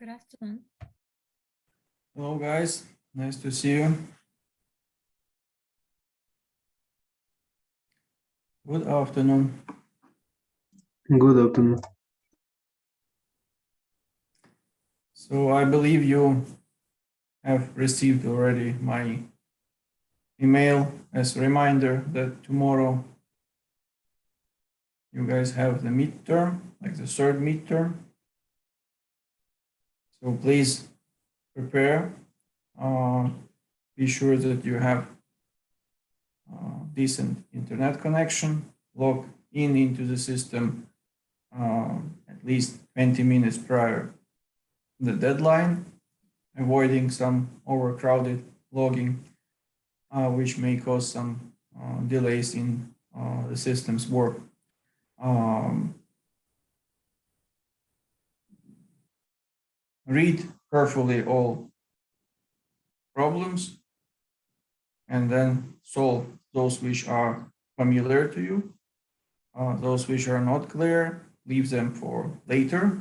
Good afternoon. Hello guys, nice to see you. Good afternoon. Good afternoon. So I believe you have received already my email as a reminder that tomorrow you guys have the midterm, like the third midterm. So please prepare. Be sure that you have decent internet connection. Log in into the system at least 20 minutes prior the deadline, avoiding some overcrowded logging, which may cause some delays in the system's work. Read carefully all problems and then solve those which are familiar to you. Those which are not clear, leave them for later.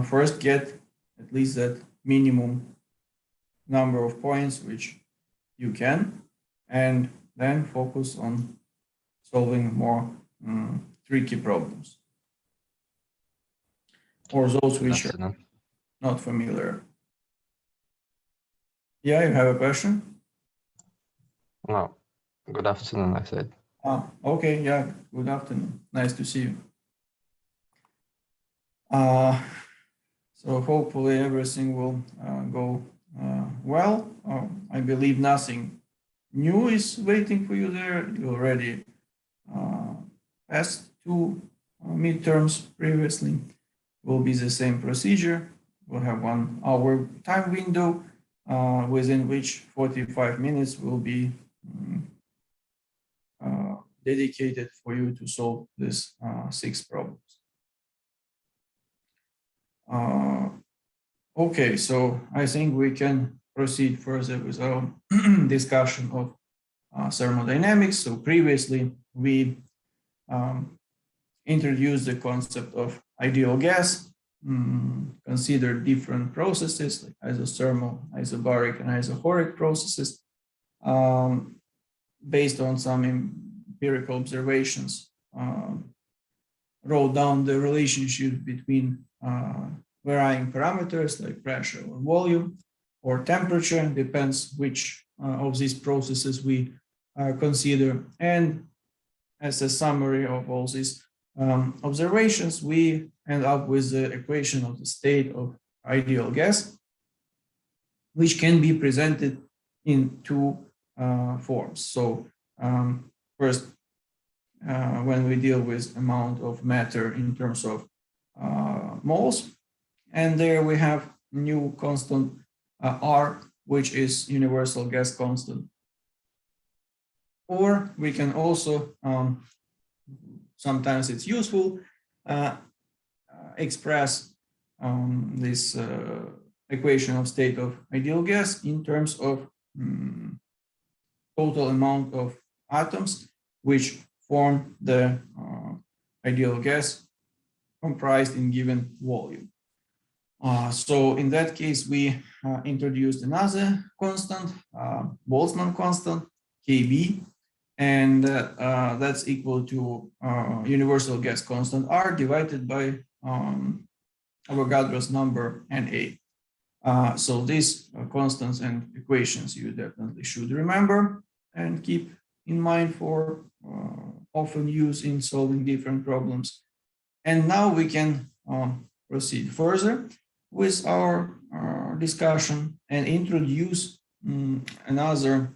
First, get at least that minimum number of points which you can, and then focus on solving more tricky problems or those which are not familiar. Yeah, you have a question? No, good afternoon, I said. Okay, yeah, good afternoon. Nice to see you. So hopefully everything will go well. I believe nothing new is waiting for you there. You already passed two midterms previously. Will be the same procedure. We'll have 1 hour time window within which 45 minutes will be dedicated for you to solve these 6 problems. Okay, so I think we can proceed further with our discussion of thermodynamics. So previously we introduced the concept of ideal gas, considered different processes like isothermal, isobaric, and isochoric processes based on some empirical observations, wrote down the relationship between varying parameters like pressure or volume or temperature, depends which of these processes we consider. And as a summary of all these observations, we end up with the equation of the state of ideal gas, which can be presented in two forms. So first, when we deal with amount of matter in terms of moles, and there we have new constant R, which is universal gas constant. Or we can also, sometimes it's useful, express this equation of state of ideal gas in terms of total amount of atoms which form the ideal gas comprised in given volume. So in that case, we introduced another constant, Boltzmann constant, Kb, and that's equal to universal gas constant R divided by Avogadro's number Na. So these constants and equations you definitely should remember and keep in mind for often use in solving different problems. And now we can proceed further with our discussion and introduce another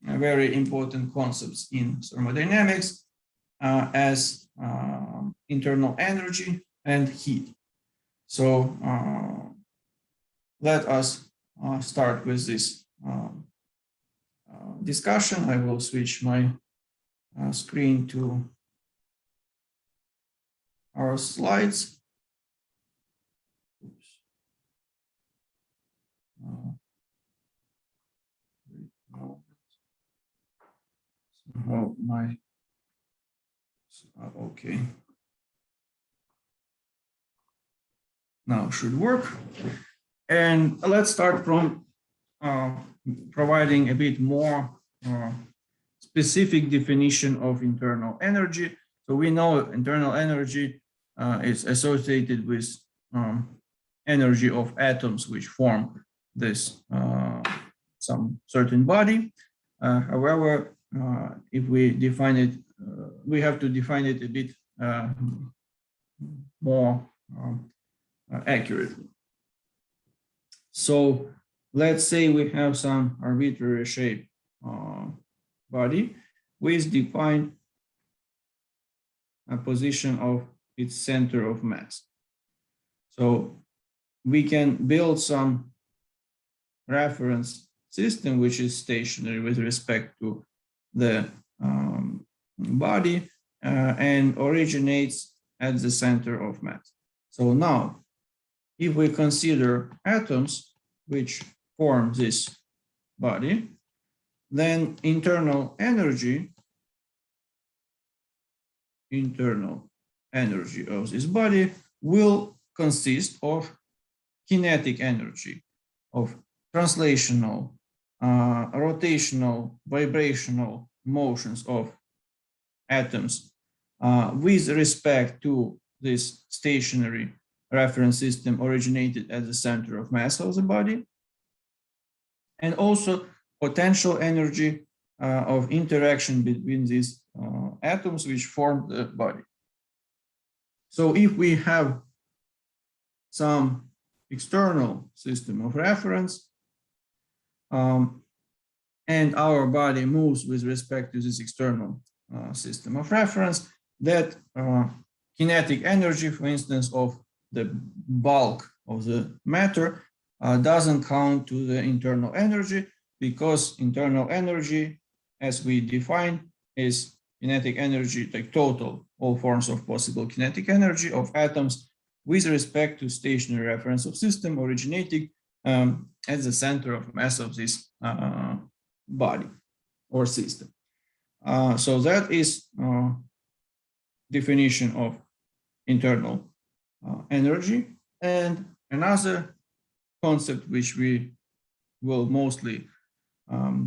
very important concepts in thermodynamics as internal energy and heat. So let us start with this discussion. I will switch my screen to our slides. Oh, my, okay. now should work. And let's start from providing a bit more specific definition of internal energy. So we know internal energy is associated with energy of atoms which form this some certain body. However, if we define it, we have to define it a bit more accurately. So let's say we have some arbitrary shape body with defined a position of its center of mass. So we can build some reference system which is stationary with respect to the body and originates at the center of mass. So now, if we consider atoms which form this body, then internal energy of this body will consist of kinetic energy, of translational, rotational, vibrational motions of atoms with respect to this stationary reference system originated at the center of mass of the body, and also potential energy of interaction between these atoms which form the body. So if we have some external system of reference and our body moves with respect to this external system of reference, that kinetic energy, for instance, of the bulk of the matter doesn't count to the internal energy, because internal energy, as we define, is kinetic energy, like total, all forms of possible kinetic energy of atoms with respect to stationary reference of system originating at the center of mass of this body or system. So that is definition of internal energy. And another concept which we will mostly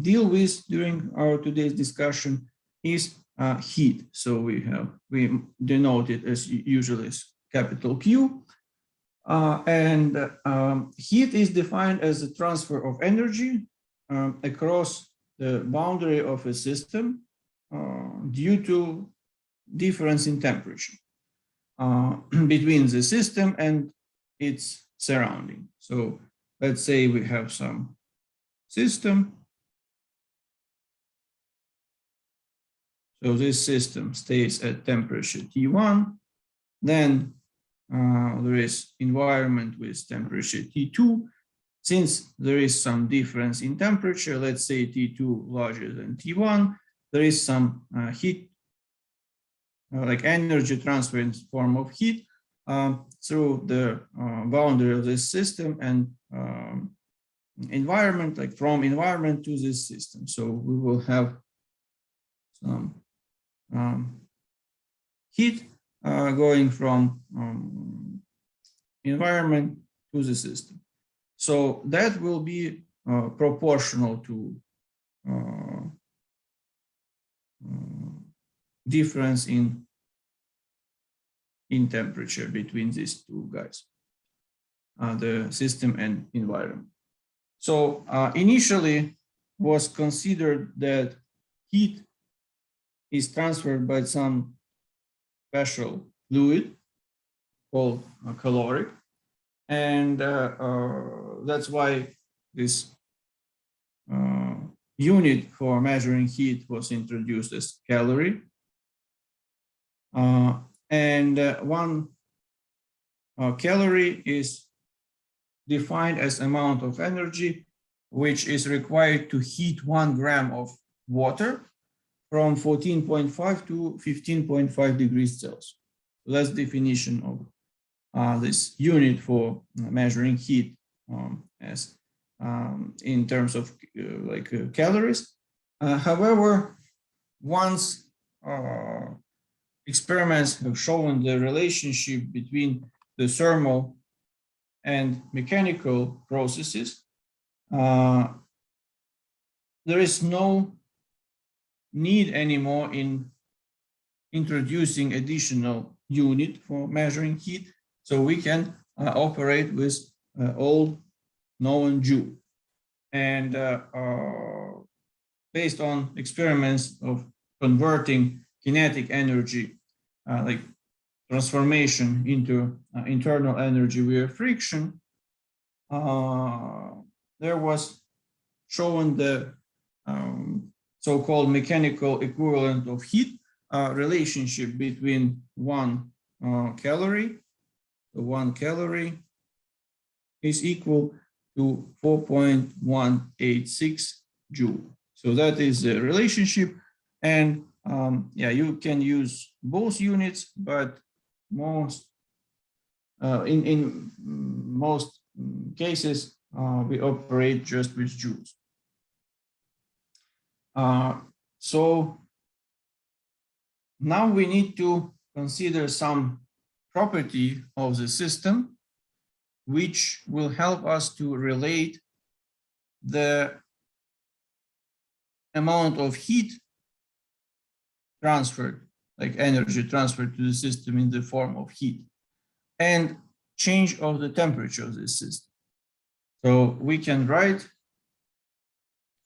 deal with during our today's discussion is heat. So we denote it as usually as capital Q. Heat is defined as the transfer of energy across the boundary of a system due to difference in temperature between the system and its surrounding. So let's say we have some system. So this system stays at temperature T1. Then there is environment with temperature T2. Since there is some difference in temperature, let's say T2 larger than T1, there is some heat, like energy transfer in form of heat through the boundary of this system and environment, like from environment to this system. So we will have some heat going from environment to the system. So that will be proportional to difference in temperature between these two guys, the system and environment. So initially was considered that heat is transferred by some special fluid called caloric. And that's why this unit for measuring heat was introduced as calorie. One calorie is defined as amount of energy which is required to heat 1 gram of water from 14.5 to 15.5 degrees Celsius. So that's the definition of this unit for measuring heat as in terms of calories. However, once experiments have shown the relationship between the thermal and mechanical processes, there is no need anymore in introducing additional unit for measuring heat. So we can operate with old known Joule. And based on experiments of converting kinetic energy, like transformation into internal energy via friction, there was shown the so-called mechanical equivalent of heat relationship between 1 calorie. So 1 calorie is equal to 4.186 joule. So that is the relationship. And yeah, you can use both units, but in most cases, we operate just with joules. So now we need to consider some property of the system which will help us to relate the amount of heat transferred, like energy transferred to the system in the form of heat, and change of the temperature of the system. So we can write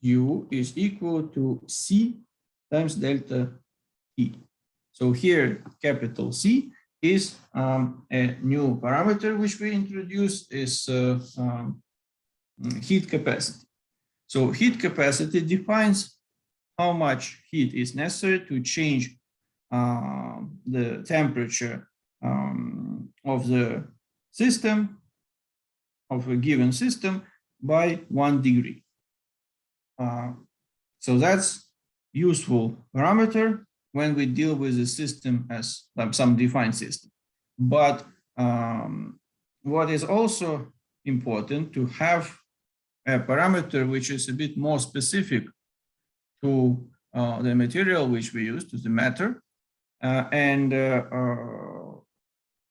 U is equal to C times delta T. So here, capital C is a new parameter which we introduce is heat capacity. So heat capacity defines how much heat is necessary to change the temperature of the system, of a given system, by 1 degree. So that's useful parameter when we deal with the system as some defined system. But what is also important to have a parameter which is a bit more specific to the material which we use, to the matter.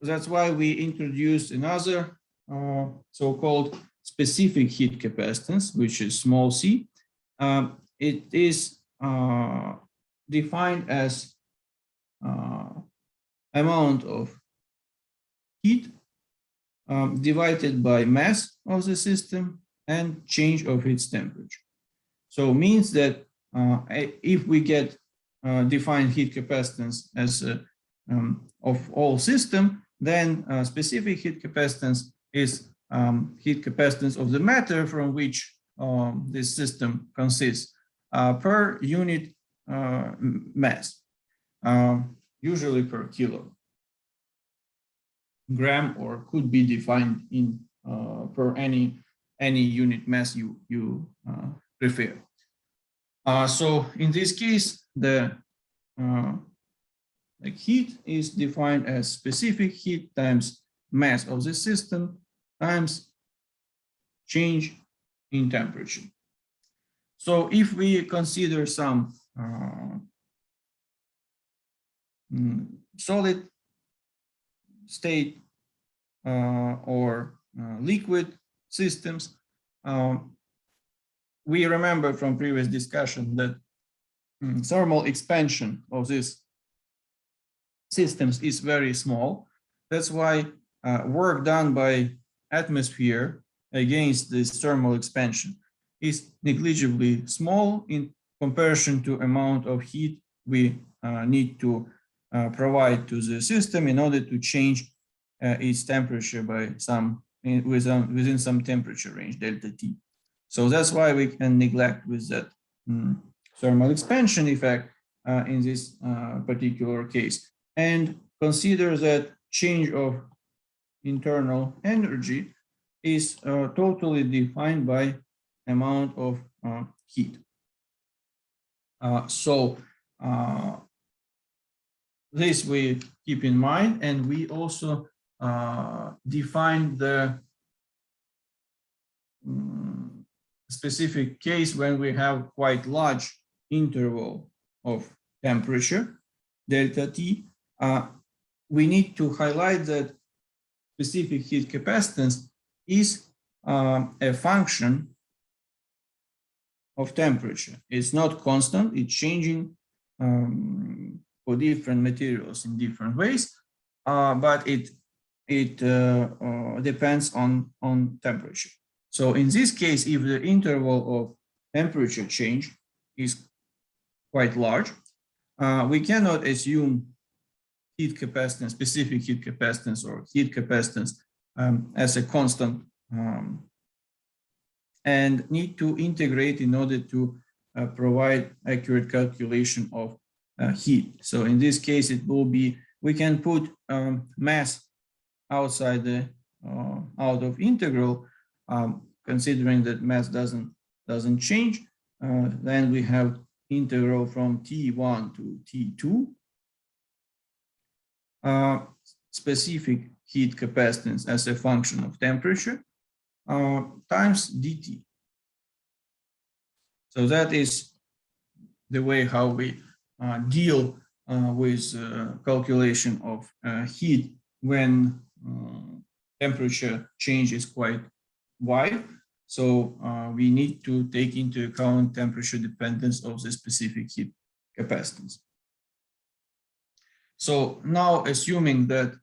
That's why we introduced another so-called specific heat capacitance, which is small c. It is defined as amount of heat divided by mass of the system and change of its temperature. So means that if we get defined heat capacitance as of all system, then specific heat capacitance is heat capacitance of the matter from which this system consists per unit mass, usually per kilogram, or could be defined in per any unit mass you prefer. So in this case, the heat is defined as specific heat times mass of the system times change in temperature. So if we consider some solid state or liquid systems, we remember from previous discussion that thermal expansion of these systems is very small. That's why work done by atmosphere against this thermal expansion is negligibly small in comparison to amount of heat we need to provide to the system in order to change its temperature by within some temperature range, delta T. So that's why we can neglect with that thermal expansion effect in this particular case, and consider that change of internal energy is totally defined by amount of heat. This we keep in mind, and we also define the specific case when we have quite large interval of temperature, delta T. We need to highlight that specific heat capacitance is a function of temperature. It's not constant, it's changing for different materials in different ways, but it depends on temperature. So in this case, if the interval of temperature change is quite large, we cannot assume heat capacitance, specific heat capacitance or heat capacitance as a constant and need to integrate in order to provide accurate calculation of heat. So in this case, it will be, we can put mass outside the out of integral, considering that mass doesn't change. Then we have integral from T1 to T2, specific heat capacitance as a function of temperature, times dt. So that is the way how we deal with calculation of heat when temperature change is quite wide. So we need to take into account temperature dependence of the specific heat capacitance. So now, assuming that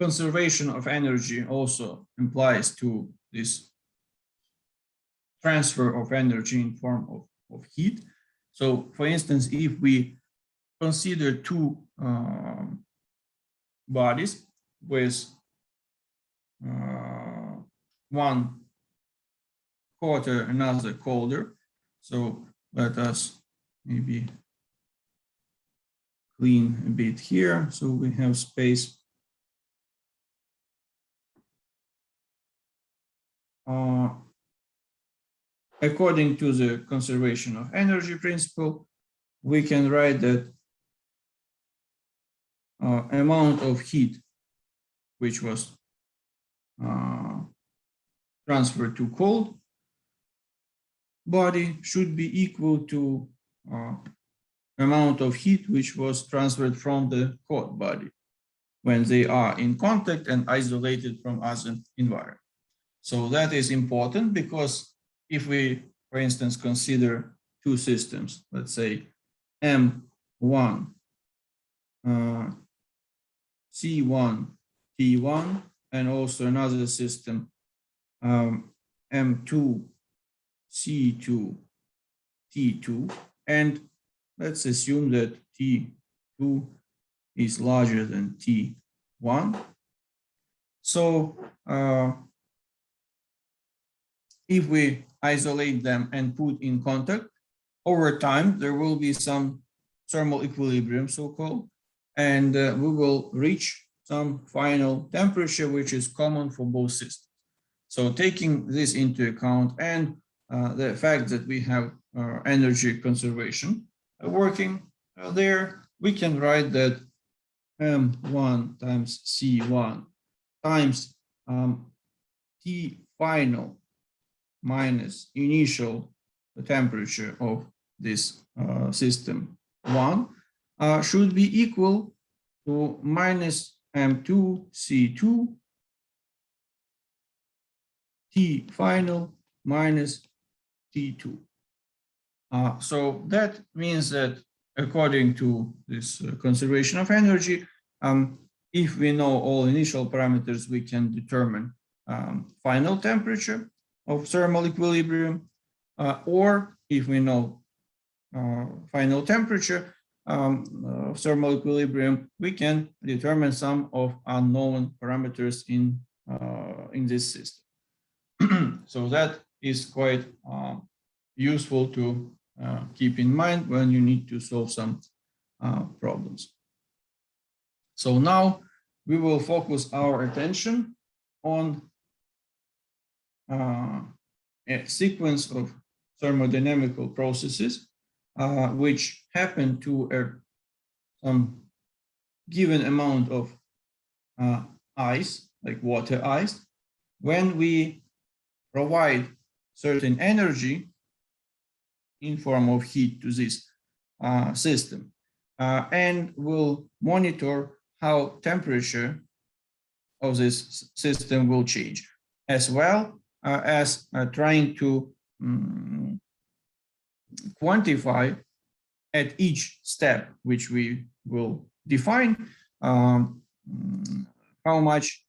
conservation of energy also implies to this transfer of energy in form of heat. So for instance, if we consider two bodies with one hotter, another colder. So let us maybe clean a bit here so we have space. According to the conservation of energy principle, we can write that amount of heat which was transferred to cold body should be equal to amount of heat which was transferred from the hot body when they are in contact and isolated from other environment. So that is important because if we, for instance, consider two systems, let's say M1, C1, T1, and also another system, M2, C2, T2, and let's assume that T2 is larger than T1. So if we isolate them and put in contact, over time, there will be some thermal equilibrium, so-called, and we will reach some final temperature, which is common for both systems. So taking this into account and the fact that we have energy conservation working there, we can write that M1 times C1 times T final minus initial temperature of this system 1 should be equal to minus M2 C2 T final minus T2. So that means that according to this conservation of energy, if we know all initial parameters, we can determine final temperature of thermal equilibrium, or if we know final temperature of thermal equilibrium, we can determine some of unknown parameters in this system. So that is quite useful to keep in mind when you need to solve some problems. So now we will focus our attention on a sequence of thermodynamical processes which happen to some given amount of ice, like water ice, when we provide certain energy in form of heat to this system, and will monitor how temperature of this system will change, as well as trying to quantify at each step, which we will define, how much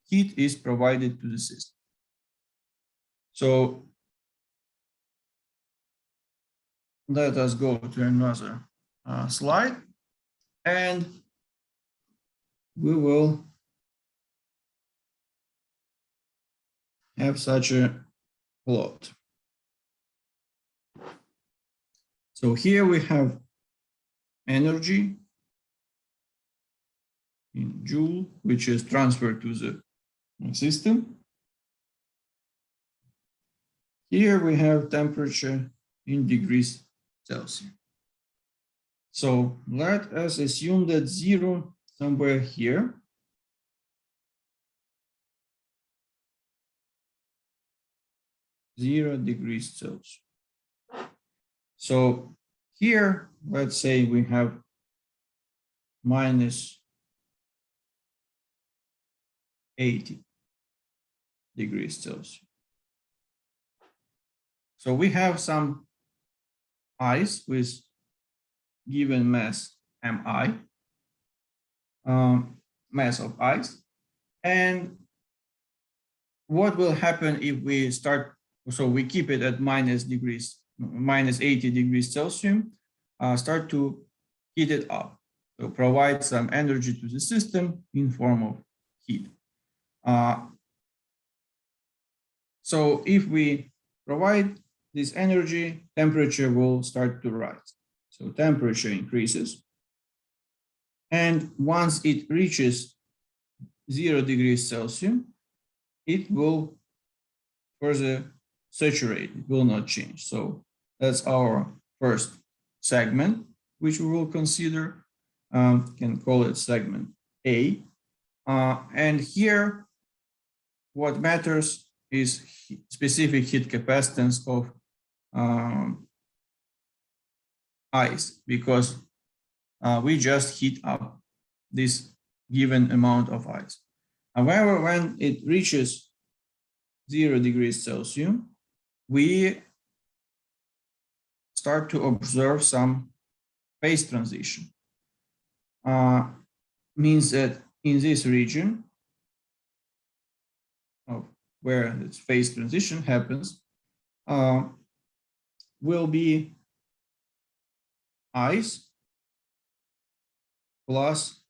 heat is provided to the system. So let us go to another slide, and we will have such a plot. So here we have energy in joule, which is transferred to the system. Here we have temperature in degrees Celsius. So let us assume that 0 somewhere here. (0 Celsius. So here, let's say we have minus 80 degrees Celsius. So we have some ice with given mass Mi, mass of ice. And what will happen if we start, so we keep it at minus 80 degrees Celsius, start to heat it up, so provide some energy to the system in form of heat. So if we provide this energy, temperature will start to rise. So temperature increases. And once it reaches 0 degrees Celsius, it will further saturate, it will not change. So that's our first segment, which we will consider, can call it segment A. And here, what matters is specific heat capacitance of ice, because we just heat up this given amount of ice. However, when it reaches 0 degrees Celsius, we start to observe some phase transition. Means that in this region of where this phase transition happens, will be ice plus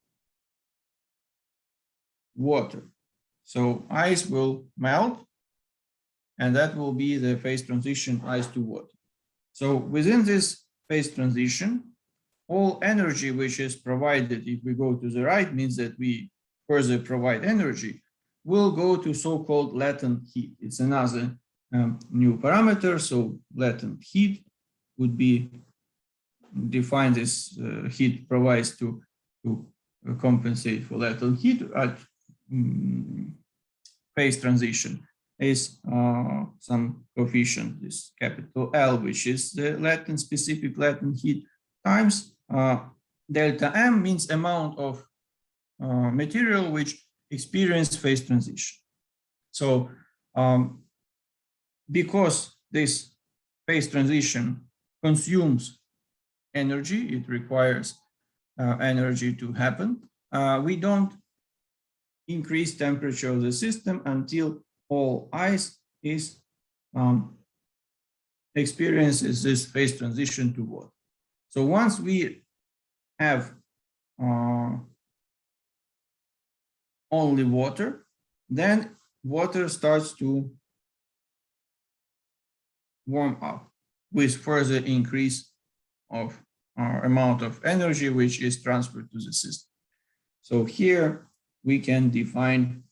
water. So ice will melt, and that will be the phase transition ice to water. So within this phase transition, all energy which is provided, if we go to the right, means that we further provide energy, will go to so-called latent heat. It's another new parameter. So latent heat would be defined as heat provides to compensate for latent heat at phase transition is some coefficient, this capital L, which is the specific latent heat, times delta M, means amount of material which experience phase transition. So because this phase transition consumes energy, it requires energy to happen, we don't increase temperature of the system until all ice is experiences this phase transition to water. So once we have only water, then water starts to warm up with further increase of amount of energy which is transferred to the system. So here we can define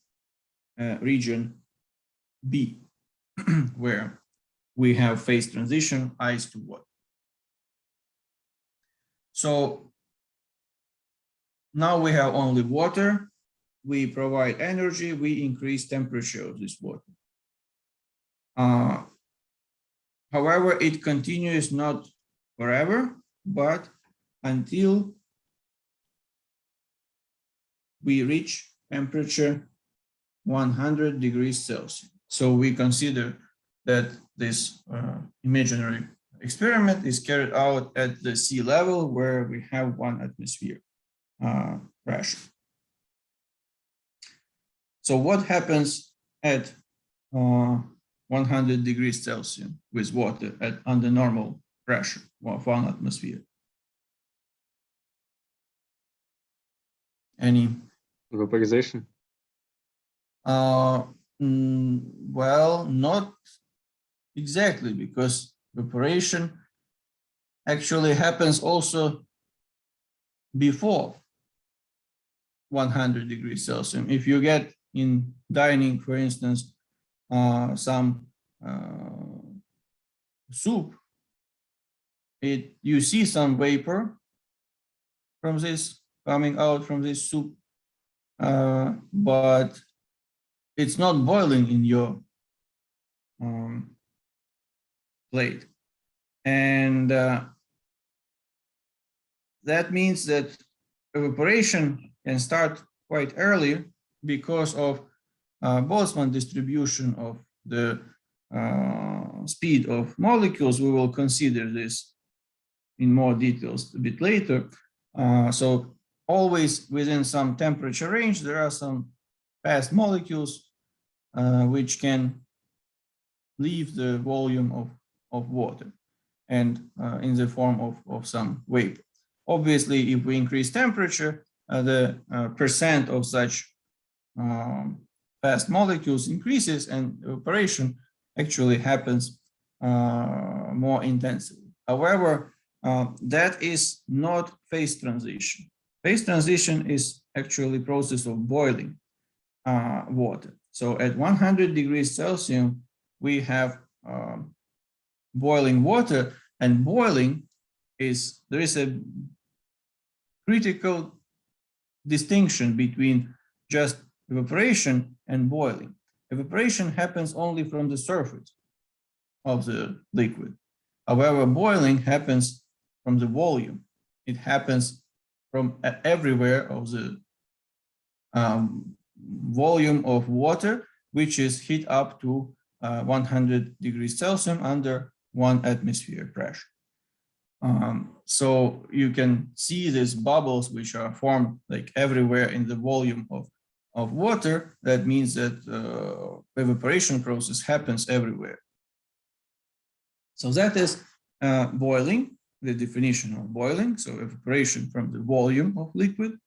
region B, where we have phase transition ice to water. So now we have only water, we provide energy, we increase temperature of this water. However, it continues not forever, but until we reach temperature 100 degrees Celsius. So we consider that this imaginary experiment is carried out at the sea level where we have 1 atmosphere pressure. So what happens at 100 degrees Celsius with water under normal pressure of 1 atmosphere? Any? Vaporization. Well, not exactly, because evaporation actually happens also before 100 degrees Celsius. If you get in dining, for instance, some soup, you see some vapor from this coming out from this soup, but it's not boiling in your plate. And that means that evaporation can start quite early because of Boltzmann distribution of the speed of molecules. We will consider this in more details a bit later. So always within some temperature range, there are some fast molecules which can leave the volume of water and in the form of some vapor. Obviously, if we increase temperature, the percent of such fast molecules increases and evaporation actually happens more intensively. However, that is not phase transition. Phase transition is actually process of boiling water. So at 100 degrees Celsius, we have boiling water, and boiling there is a critical distinction between just evaporation and boiling. Evaporation happens only from the surface of the liquid. However, boiling happens from the volume. It happens from everywhere of the volume of water, which is heat up to 100 degrees Celsius under 1 atmosphere pressure. So you can see these bubbles which are formed like everywhere in the volume of water. That means that evaporation process happens everywhere. So that is boiling, the definition of boiling. So evaporation from the volume of liquid.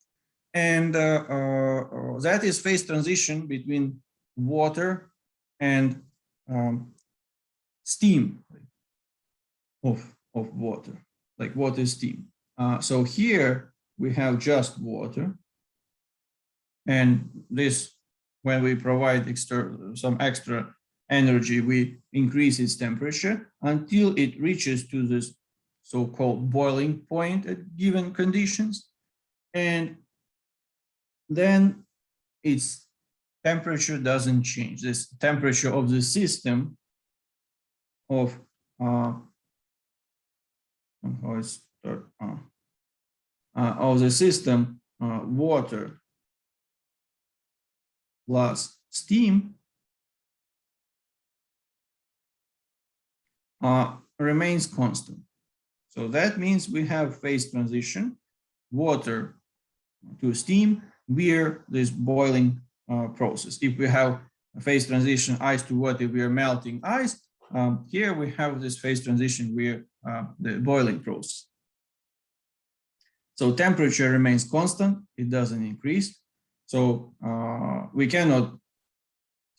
And that is phase transition between water and steam of water, like water steam. So here we have just water. And this, when we provide some extra energy, we increase its temperature until it reaches to this so-called boiling point at given conditions. And then its temperature doesn't change. This temperature of the system of the system, water plus steam remains constant. So that means we have phase transition, water to steam via this boiling process. If we have a phase transition ice to water, we are melting ice. Here we have this phase transition via the boiling process. So temperature remains constant, it doesn't increase. So we cannot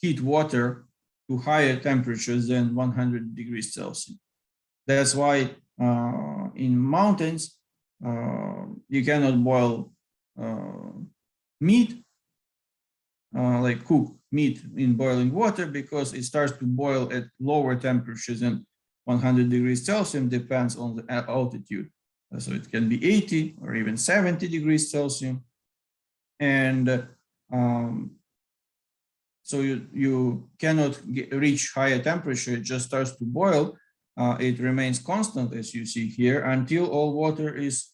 heat water to higher temperatures than 100 degrees Celsius. That's why in mountains, you cannot boil meat, like cook meat in boiling water, because it starts to boil at lower temperatures than 100 degrees Celsius, depends on the altitude. So it can be 80 or even 70 degrees Celsius. And so you cannot reach higher temperature, it just starts to boil. It remains constant, as you see here, until all water is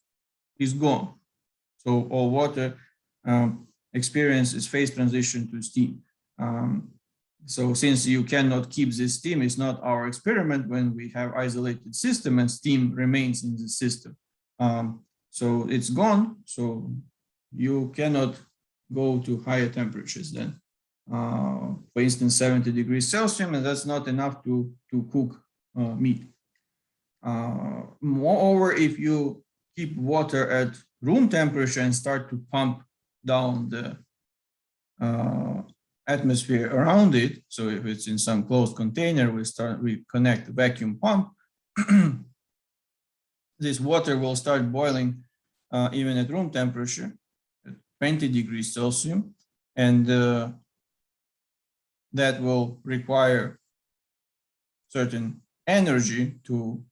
gone. So all water experiences phase transition to steam. So since you cannot keep this steam, it's not our experiment when we have isolated system and steam remains in the system. So it's gone. So you cannot go to higher temperatures than, for instance, 70 degrees Celsius, and that's not enough to cook meat. Moreover, if you keep water at room temperature and start to pump down the atmosphere around it, so if it's in some closed container, we connect the vacuum pump, this water will start boiling even at room temperature, at 20 degrees Celsius, and that will require certain energy to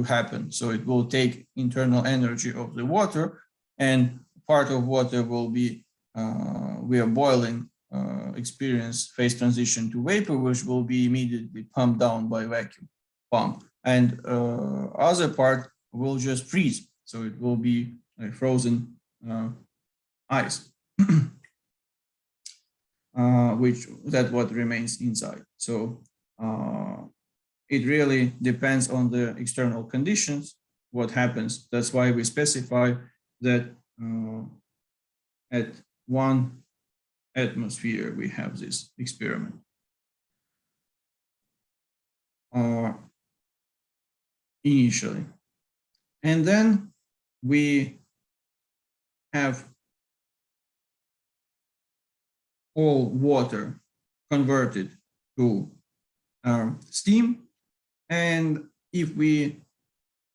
happen. So it will take internal energy of the water, and part of water will be, we are boiling, experience phase transition to vapor, which will be immediately pumped down by vacuum pump. And other part will just freeze. So it will be a frozen ice, that's what remains inside. So it really depends on the external conditions, what happens. That's why we specify that at 1 atmosphere, we have this experiment. Initially. And then we have all water converted to steam. And if we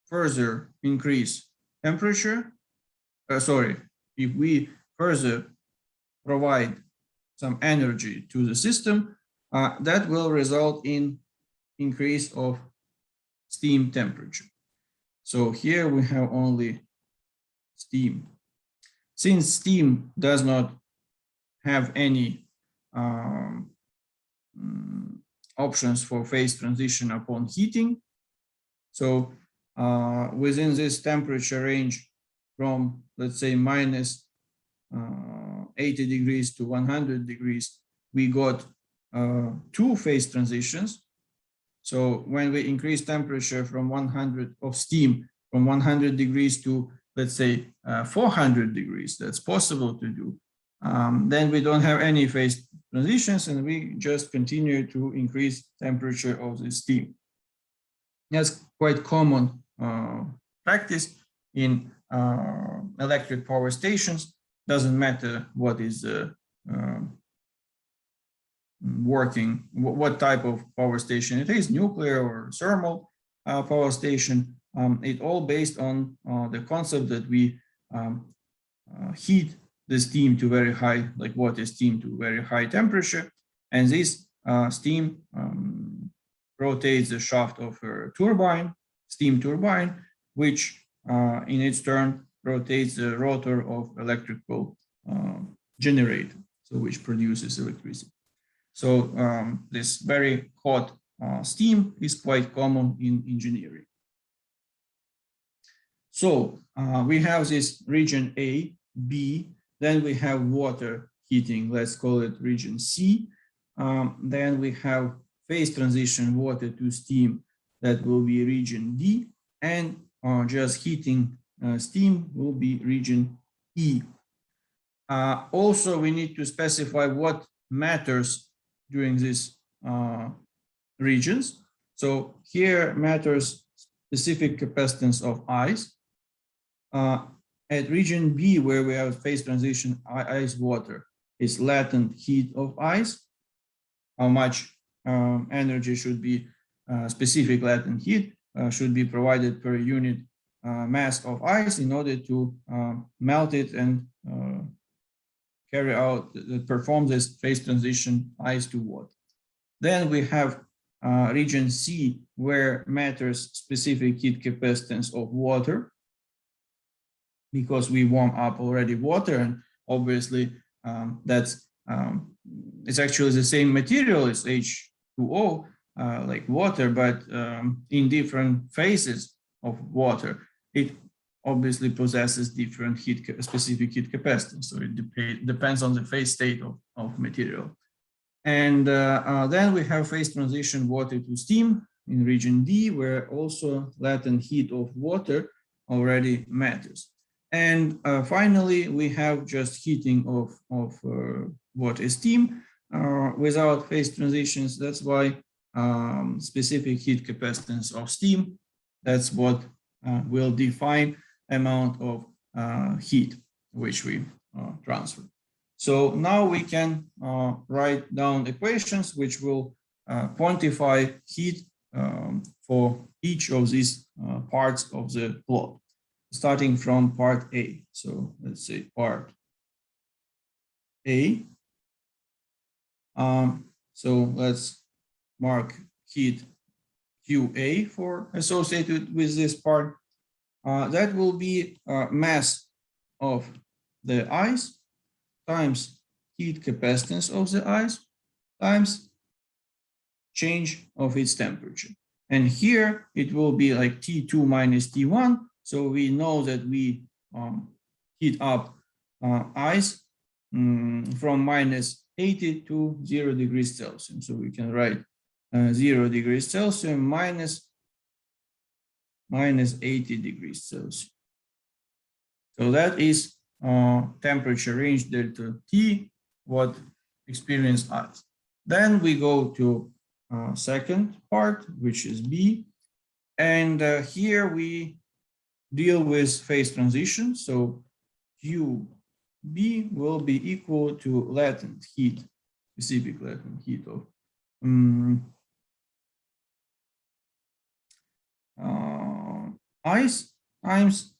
further increase temperature, if we further provide some energy to the system, that will result in increase of steam temperature. So here we have only steam. Since steam does not have any options for phase transition upon heating, so within this temperature range from, let's say, minus 80 degrees to 100 degrees, we got 2 phase transitions. So when we increase temperature from 100 of steam from 100 degrees to, let's say, 400 degrees, that's possible to do. Then we don't have any phase transitions, and we just continue to increase temperature of the steam. That's quite common practice in electric power stations. Doesn't matter what is working, what type of power station it is, nuclear or thermal power station. It all based on the concept that we heat the steam to very high, like water steam to very high temperature, and this steam rotates the shaft of a turbine, steam turbine, which in its turn rotates the rotor of electrical generator, so which produces electricity. So this very hot steam is quite common in engineering. So we have this region A, B, then we have water heating, let's call it region C. Then we have phase transition water to steam, that will be region D, and just heating steam will be region E. Also, we need to specify what matters during these regions. So here matters specific capacitance of ice. At region B, where we have phase transition ice water, is latent heat of ice. How much energy should be specific latent heat should be provided per unit mass of ice in order to melt it and carry out, perform this phase transition ice to water. Then we have region C, where matters specific heat capacitance of water, because we warm up already water, and obviously that's it's actually the same material as H2O, like water, but in different phases of water, it obviously possesses different specific heat capacitance. So it depends on the phase state of material. And then we have phase transition water to steam in region D, where also latent heat of water already matters. And finally, we have just heating of water steam without phase transitions. That's why specific heat capacitance of steam, that's what will define amount of heat which we transfer. So now we can write down equations which will quantify heat for each of these parts of the plot, starting from part A. So let's say part A. So let's mark heat QA for associated with this part. That will be mass of the ice times heat capacitance of the ice times change of its temperature. And here it will be like T2 minus T1. So we know that we heat up ice from minus 80 to 0 degrees Celsius. So we can write 0 degrees Celsius minus 80 degrees Celsius. So that is temperature range delta T, what experienced ice. Then we go to second part, which is B. And here we deal with phase transition. So QB will be equal to latent heat, specific latent heat of ice times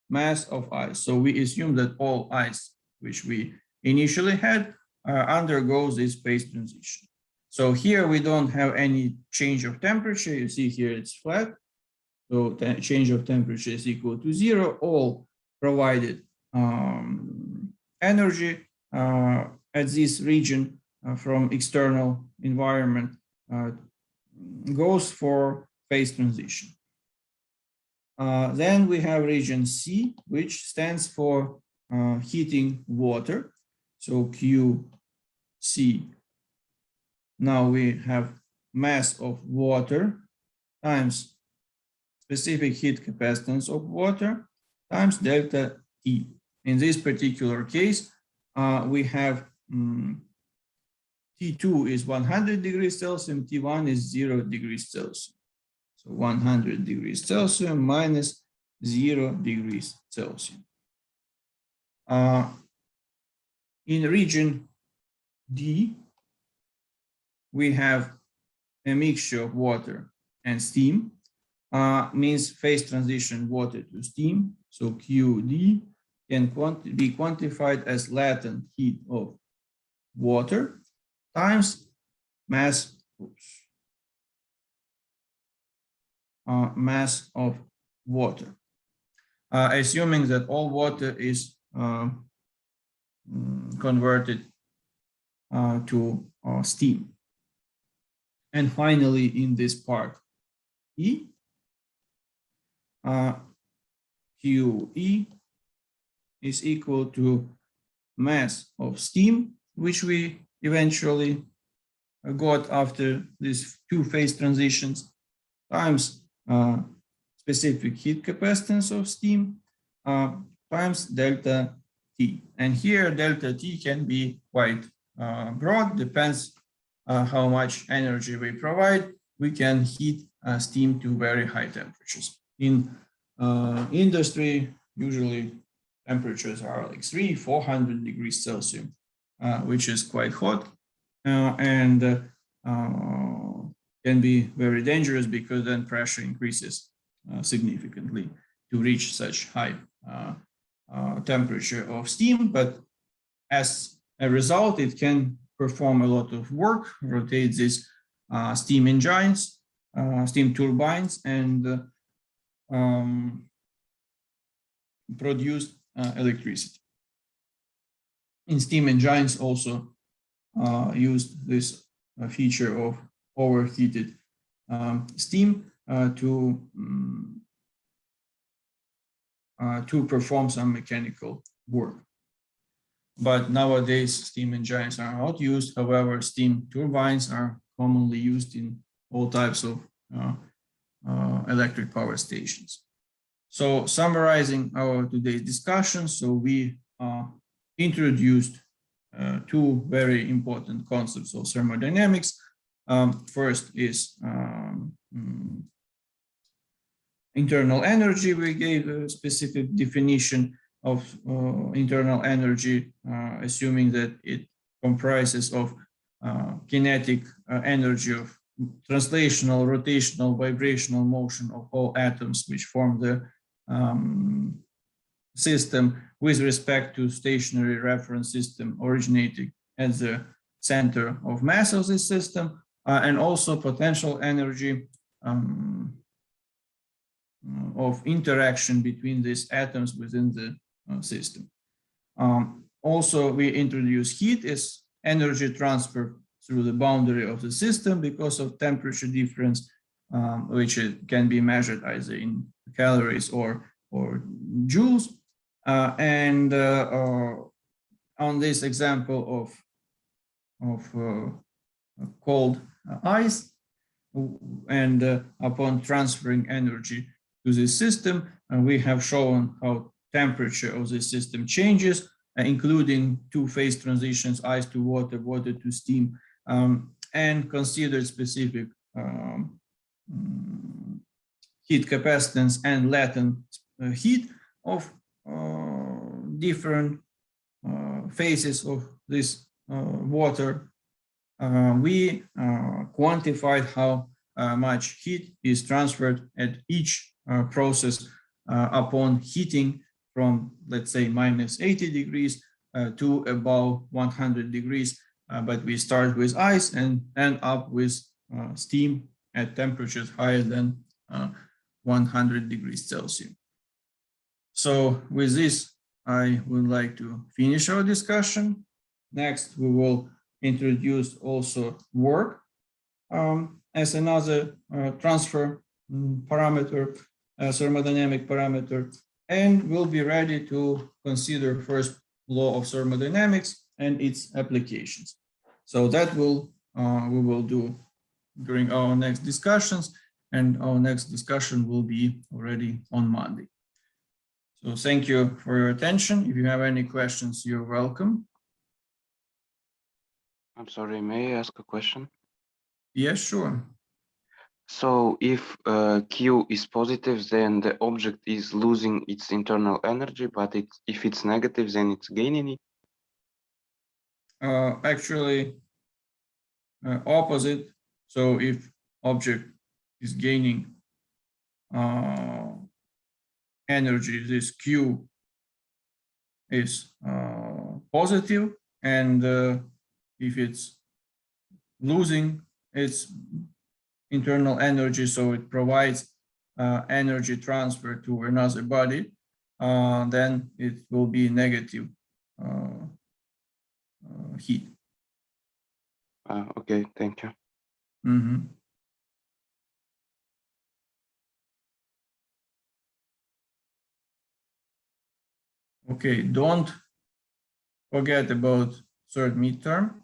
mass of ice. So we assume that all ice which we initially had undergoes this phase transition. So here we don't have any change of temperature. You see here it's flat. So change of temperature is equal to 0. All provided energy at this region from external environment goes for phase transition. Then we have region C, which stands for heating water. So QC. Now we have mass of water times specific heat capacitance of water times delta T. In this particular case, we have T2 is 100 degrees Celsius and T1 is 0 degrees Celsius. So 100 degrees Celsius minus 0 degrees Celsius. In region D, we have a mixture of water and steam, means phase transition water to steam. So QD can be quantified as latent heat of water times mass, mass of water, assuming that all water is converted to steam. And finally, in this part E, QE is equal to mass of steam, which we eventually got after these two phase transitions, times specific heat capacitance of steam times delta T. And here delta T can be quite broad, depends how much energy we provide. We can heat steam to very high temperatures. In industry, usually temperatures are like 300-400 degrees Celsius, which is quite hot and can be very dangerous because then pressure increases significantly to reach such high temperature of steam. But as a result, it can perform a lot of work, rotate these steam engines, steam turbines, and produce electricity. In steam engines also used this feature of overheated steam to perform some mechanical work. but nowadays steam engines are not used. However, steam turbines are commonly used in all types of electric power stations. So summarizing our today's discussion, so we introduced two very important concepts of thermodynamics. First is internal energy. We gave a specific definition of internal energy, assuming that it comprises of kinetic energy of translational, rotational, vibrational motion of all atoms which form the system with respect to stationary reference system originating at the center of mass of this system, and also potential energy of interaction between these atoms within the system. Also, we introduce heat as energy transfer through the boundary of the system because of temperature difference, which can be measured either in calories or joules. And on this example of cold ice, and upon transferring energy to this system, we have shown how temperature of the system changes, including two-phase transitions, ice to water, water to steam, and considered specific heat capacitance and latent heat of different phases of this water. We quantified how much heat is transferred at each process upon heating from, let's say, minus 80 degrees to above 100 degrees. But we start with ice and end up with steam at temperatures higher than 100 degrees Celsius. So with this, I would like to finish our discussion. Next, we will introduce also work as another transfer parameter, thermodynamic parameter, and we'll be ready to consider first law of thermodynamics and its applications. So that we will do during our next discussions, and our next discussion will be already on Monday. So thank you for your attention. If you have any questions, you're welcome. I'm sorry, may I ask a question? Yes, sure. So if Q is positive, then the object is losing its internal energy, but if it's negative, then it's gaining it? Actually, opposite. So if object is gaining energy, this Q is positive, and if it's losing its internal energy, so it provides energy transfer to another body, then it will be negative heat. Okay, thank you. Mm-hmm. Okay, don't forget about third midterm.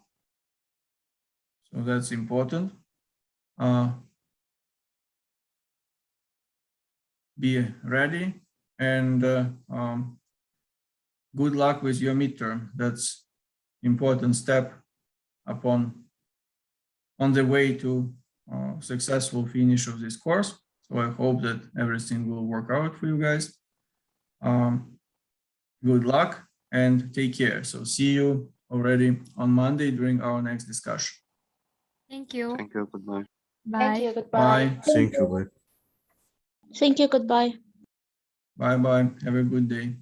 So that's important. Be ready, and good luck with your midterm. That's important step on the way to successful finish of this course. So I hope that everything will work out for you guys. Good luck and take care. So see you already on Monday during our next discussion. Thank you. Thank you, goodbye. Bye. Thank you. Goodbye. Bye. Thank you. Bye. Thank you. Goodbye. Bye bye. Have a good day.